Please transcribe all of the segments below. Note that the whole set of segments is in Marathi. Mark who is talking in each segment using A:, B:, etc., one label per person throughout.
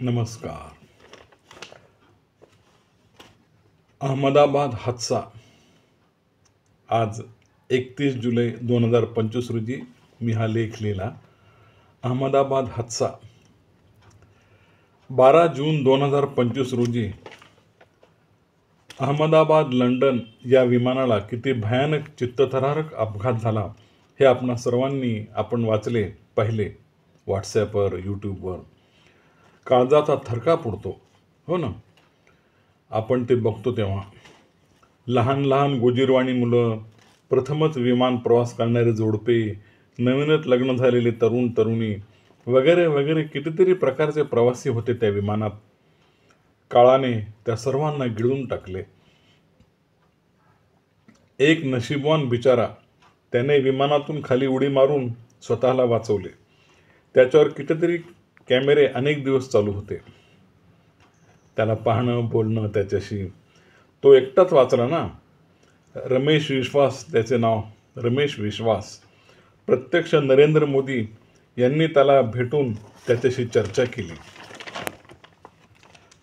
A: नमस्कार. अहमदाबाद हादसा. आज 31 जुलै 2025 रोजी मी हा लेख लिहिला. अहमदाबाद हादसा. 12 जून 2025 रोजी अहमदाबाद लंडन या विमानाला किती भयानक चित्तथरारक अपघात झाला हे आपणा सर्वांनी आपण वाचले, पाहिले व्हॉट्सॲपवर, यूट्यूबवर. काळजाचा थरकाप उडतो, हो ना. आपण ते बघतो तेव्हा लहान लहान गोजीरवाणी मुलं, प्रथमच विमान प्रवास करणारे जोडपे, नवीनच लग्न झालेले तरुण तरुणी वगैरे वगैरे कितीतरी प्रकारचे प्रवासी होते त्या विमानात. काळाने त्या सर्वांना गिळून टाकले. एक नशीबवान बिचारा, त्याने विमानातून खाली उडी मारून स्वतःला वाचवले. त्याच्यावर कितीतरी कॅमेरे अनेक दिवस चालू होते. त्याला पाहणं, बोलणं त्याच्याशी. तो एकटाच वाचला ना. रमेश विश्वास त्याचे नाव. रमेश विश्वास. प्रत्यक्ष नरेंद्र मोदी यांनी त्याला भेटून त्याच्याशी चर्चा केली.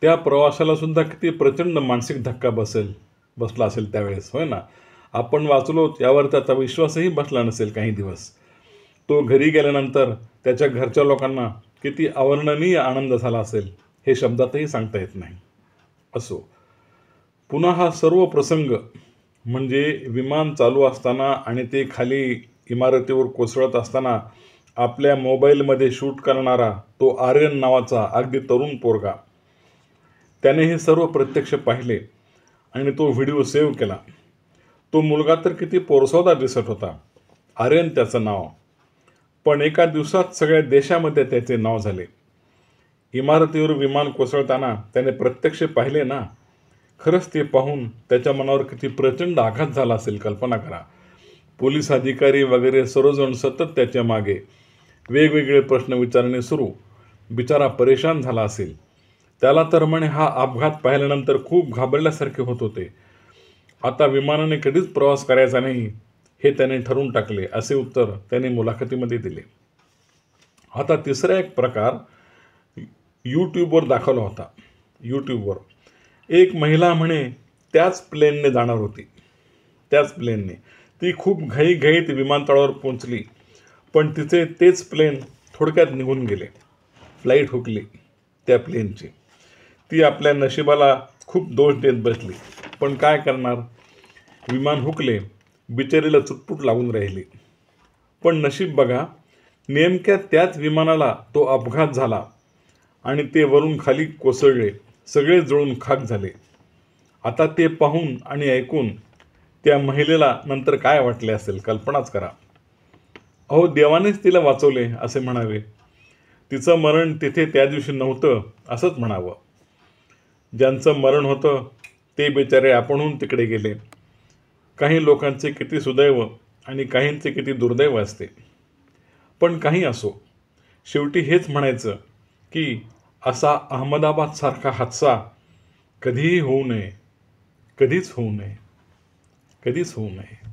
A: त्या प्रवासाला सुद्धा किती प्रचंड मानसिक धक्का बसला असेल त्यावेळेस, होय ना. आपण वाचलो यावर त्याचा विश्वासही बसला नसेल काही दिवस. तो घरी गेल्यानंतर त्याच्या घरच्या लोकांना किती अवर्णनीय आनंद झाला असेल हे शब्दातही सांगता येत नाही. असो, पुन्हा हा सर्व प्रसंग म्हणजे विमान चालू असताना आणि ते खाली इमारतीवर कोसळत असताना आपल्या मोबाईलमध्ये शूट करणारा तो आर्यन नावाचा अगदी तरुण पोरगा. त्याने हे सर्व प्रत्यक्ष पाहिले आणि तो व्हिडिओ सेव्ह केला. तो मुलगा तर किती पोरसोदा दिसत होता. आर्यन त्याचं नाव. पण एका दिवसात सगळ्या देशामध्ये त्याचे नाव झाले. इमारतीवर विमान कोसळताना त्याने प्रत्यक्ष पाहिले ना. खरंच ते पाहून त्याच्या मनावर किती प्रचंड आघात झाला असेल, कल्पना करा. पोलीस अधिकारी वगैरे सर्वजण सतत त्याच्या मागे, वेगवेगळे प्रश्न विचारणे सुरू. बिचारा परेशान झाला असेल. त्याला तर म्हणे हा अपघात पाहिल्यानंतर खूप घाबरल्यासारखे होत होते. आता विमानाने कधीच प्रवास करायचा नाही हे त्याने ठरवून टाकले, असे उत्तर त्याने मुलाखतीमध्ये दिले. आता तिसरा एक प्रकार यूट्यूबवर दाखवला होता. यूट्यूबवर एक महिला म्हणे त्याच प्लेनने जाणार होती. त्याच प्लेनने ती खूप घाईघाईत विमानतळावर पोहोचली. पण तिचे तेच प्लेन थोडक्यात निघून गेले. फ्लाईट हुकली त्या प्लेनची. ती आपल्या नशिबाला खूप दोष देत बसली. पण काय करणार, विमान हुकले. बिचारीला चुटपुट लागून राहिली. पण नशीब बघा, नेमक्या त्याच विमानाला तो अपघात झाला आणि ते वरून खाली कोसळले. सगळे जळून खाक झाले. आता ते पाहून आणि ऐकून त्या महिलेला नंतर काय वाटले असेल, कल्पनाच करा. अहो, देवानेच तिला वाचवले असे म्हणावे. तिचं मरण तिथे त्या दिवशी नव्हतं असंच म्हणावं. ज्यांचं मरण होतं ते बिचारे आपणहून तिकडे गेले. काही लोकांचे किती सुदैव आणि काहींचे किती दुर्दैव असते. पण काही असो, शेवटी हेच म्हणायचं की असा अहमदाबादसारखा हादसा कधीही होऊ नये. कधीच होऊ नये. कधीच होऊ नये.